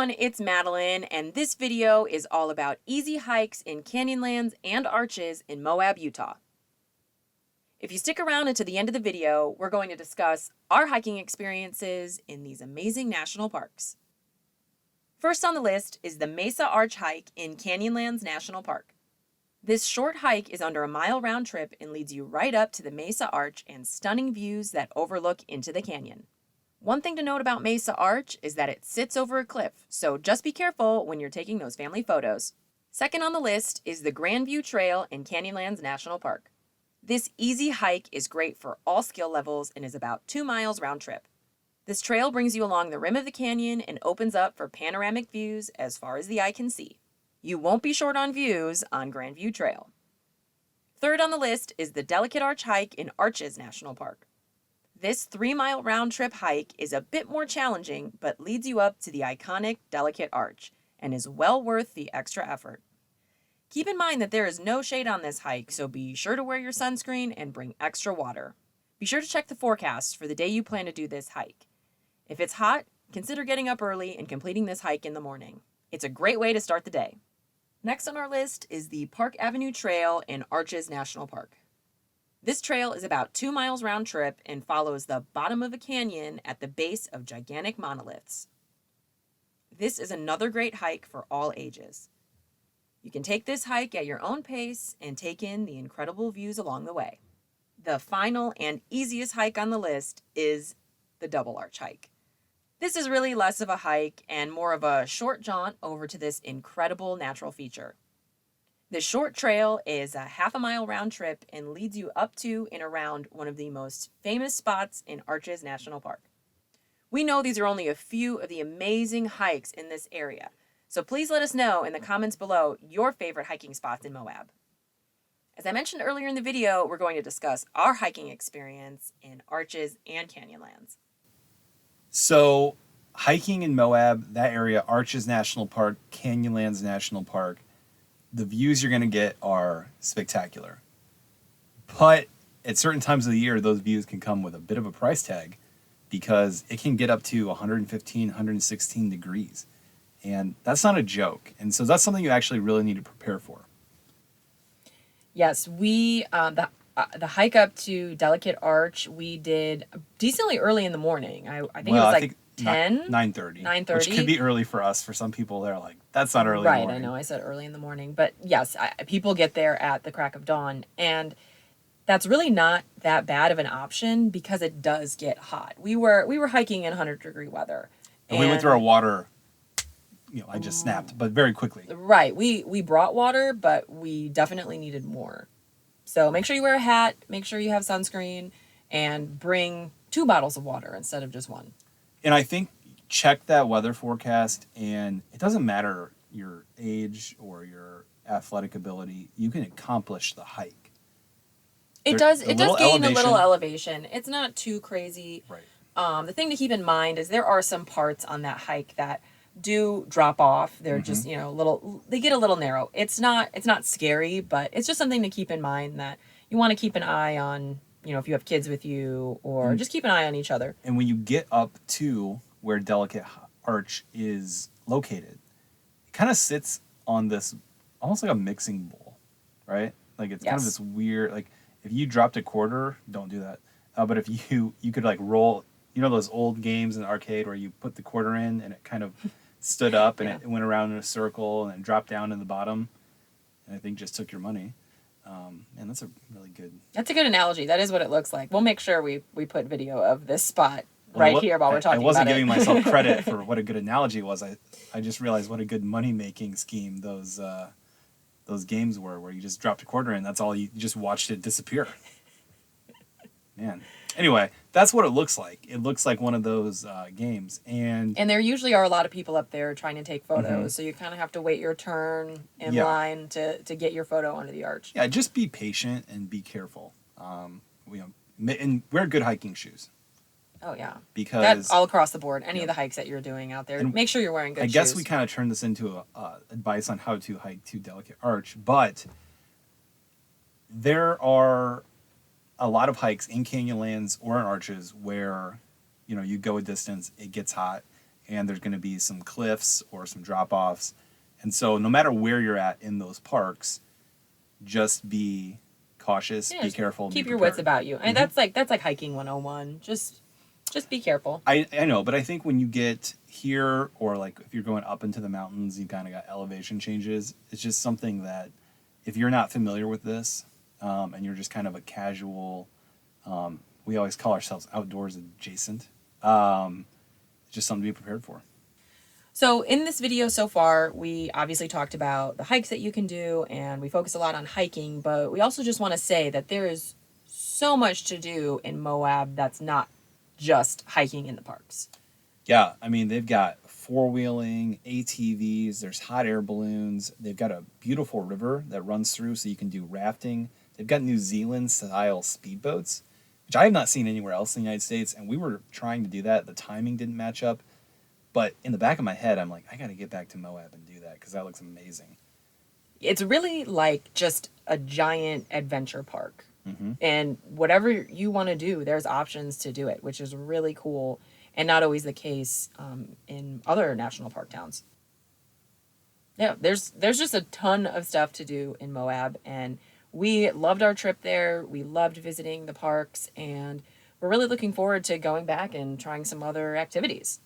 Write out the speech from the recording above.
everyone, it's Madeline, and this video is all about easy hikes in Canyonlands and arches in Moab, Utah. If you stick around until the end of the video, we're going to discuss our hiking experiences in these amazing national parks. First on the list is the Mesa Arch hike in Canyonlands National Park. This short hike is under a mile round trip and leads you right up to the Mesa Arch and stunning views that overlook into the canyon. One thing to note about Mesa Arch is that it sits over a cliff, so just be careful when you're taking those family photos. Second on the list is the Grand View Trail in Canyonlands National Park. This easy hike is great for all skill levels and is about 2 miles round trip. This trail brings you along the rim of the canyon and opens up for panoramic views as far as the eye can see. You won't be short on views on Grand View Trail. Third on the list is the Delicate Arch hike in Arches National Park. This 3-mile round trip hike is a bit more challenging, but leads you up to the iconic Delicate Arch and is well worth the extra effort. Keep in mind that there is no shade on this hike, so be sure to wear your sunscreen and bring extra water. Be sure to check the forecast for the day you plan to do this hike. If it's hot, consider getting up early and completing this hike in the morning. It's a great way to start the day. Next on our list is the Park Avenue Trail in Arches National Park. This trail is about 2 miles round trip and follows the bottom of a canyon at the base of gigantic monoliths. This is another great hike for all ages. You can take this hike at your own pace and take in the incredible views along the way. The final and easiest hike on the list is the Double Arch hike. This is really less of a hike and more of a short jaunt over to this incredible natural feature. This short trail is a half-a-mile round trip and leads you up to and around one of the most famous spots in Arches National Park. We know these are only a few of the amazing hikes in this area, so please let us know in the comments below your favorite hiking spots in Moab. As I mentioned earlier in the video, we're going to discuss our hiking experience in Arches and Canyonlands. So, hiking in Moab, that area, Arches National Park, Canyonlands National Park, the views you're going to get are spectacular. But at certain times of the year, those views can come with a bit of a price tag because it can get up to 115, 116 degrees. And that's not a joke. And so that's something you actually really need to prepare for. Yes, the hike up to Delicate Arch, we did decently early in the morning. I think it was like 10? 9:30. 9:30. Which could be early for us. For some people, they're like, that's not early in the morning. Right, I know. I said early in the morning. But yes, people get there at the crack of dawn. And that's really not that bad of an option because it does get hot. We were hiking in 100-degree weather. And we went through our water, I just snapped, but very quickly. Right. We brought water, but we definitely needed more. So make sure you wear a hat, make sure you have sunscreen, and bring 2 bottles of water instead of just 1. And I think check that weather forecast, and it doesn't matter your age or your athletic ability, you can accomplish the hike. It does gain a little elevation. It's not too crazy. Right. The thing to keep in mind is there are some parts on that hike that do drop off. They're just, they get a little narrow. It's not scary, but it's just something to keep in mind that you want to keep an eye on, if you have kids with you, or just keep an eye on each other. And when you get up to where Delicate Arch is located, it kind of sits on this, almost like a mixing bowl, right? Like it's kind of this weird, like if you dropped a quarter, don't do that. But if you could like roll, those old games in the arcade where you put the quarter in and it kind of stood up and it went around in a circle and then dropped down in the bottom, and I think just took your money. And that's a really good... That's a good analogy. That is what it looks like. We'll make sure we put video of this spot here while we're talking about it. I wasn't giving myself credit for what a good analogy was. I just realized what a good money-making scheme those games were, where you just dropped a quarter in. That's all. You just watched it disappear. Man. Anyway, that's what it looks like. It looks like one of those games. And there usually are a lot of people up there trying to take photos, so you kind of have to wait your turn in line to get your photo onto the arch. Yeah, just be patient and be careful. And wear good hiking shoes. Oh, yeah. Because that's all across the board. Any of the hikes that you're doing out there, make sure you're wearing good shoes. I guess we kind of turned this into advice on how to hike to Delicate Arch, but there are a lot of hikes in Canyonlands or in Arches where, you go a distance, it gets hot, and there's going to be some cliffs or some drop-offs. And so no matter where you're at in those parks, just be cautious, be careful, keep be your wits about you. And that's like hiking 101. Just be careful. I know, but I think when you get here, or like if you're going up into the mountains, you kind of got elevation changes. It's just something that if you're not familiar with this, and you're just kind of a casual, we always call ourselves outdoors adjacent. It's just something to be prepared for. So in this video so far, we obviously talked about the hikes that you can do, and we focus a lot on hiking, but we also just want to say that there is so much to do in Moab that's not just hiking in the parks. Yeah, I mean, they've got four-wheeling, ATVs, there's hot air balloons, they've got a beautiful river that runs through so you can do rafting. They've got New Zealand-style speedboats, which I have not seen anywhere else in the United States, and we were trying to do that. The timing didn't match up. But in the back of my head, I'm like, I got to get back to Moab and do that because that looks amazing. It's really like just a giant adventure park. Mm-hmm. And whatever you want to do, there's options to do it, which is really cool and not always the case in other national park towns. Yeah, there's just a ton of stuff to do in Moab, and we loved our trip there. We loved visiting the parks, and we're really looking forward to going back and trying some other activities.